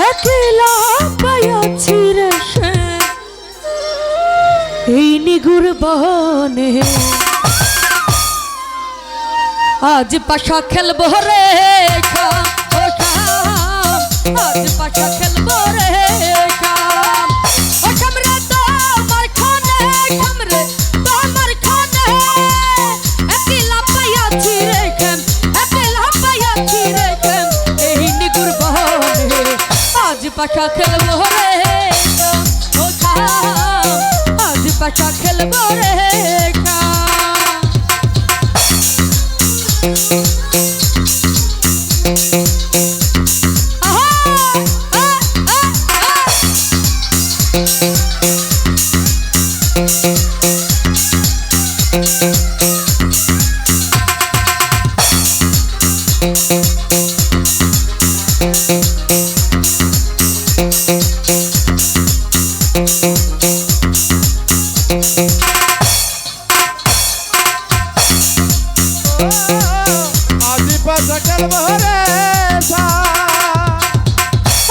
একলা পাইয়াছি রে এই নিগুর বনে আজ পাশা খেলবো রে আজ পাশা খেলবো রে পাশা খেলবো রে আজ পাশা খেলবো রে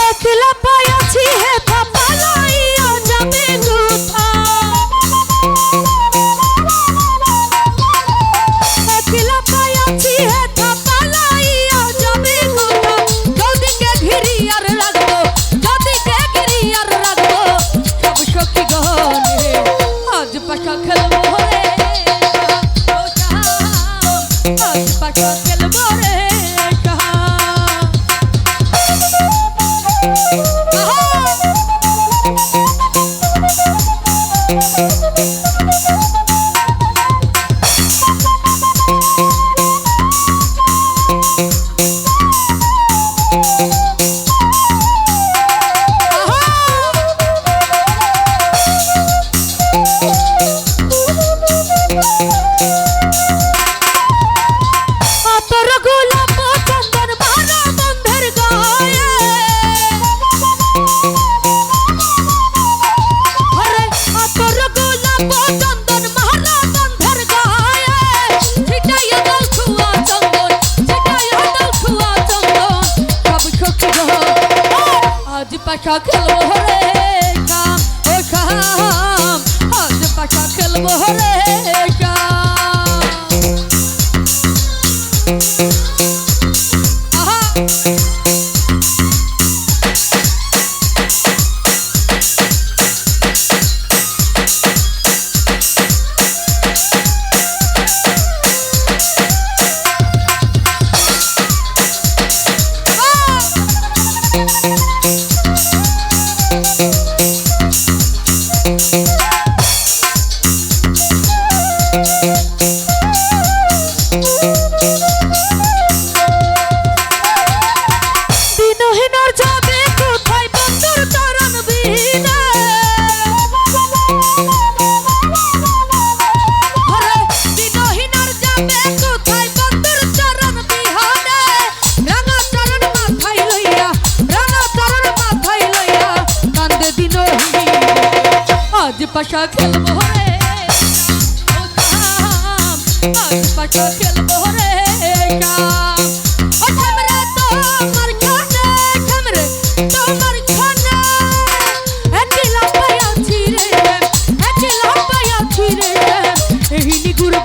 একলা পাইয়াছি হে পালাইয়া যাবে একলা পাইয়াছি হে পালাইয়া যাবে যদিকে ঘিরি আর রাখবো যদিকে ঘিরি আর রাখবো সব সখী গনে আজ পাশা খেলবো রে আজ পাশা খেলবো রে পাশা খেলবো রে কাম ও কাম আজ পাশা খেলবো রে পাশা খেলবো রে আজ পাশা খেলবো রে ঠেমরে তোমার খানা একলা পাইয়াছি রে এই নিগুর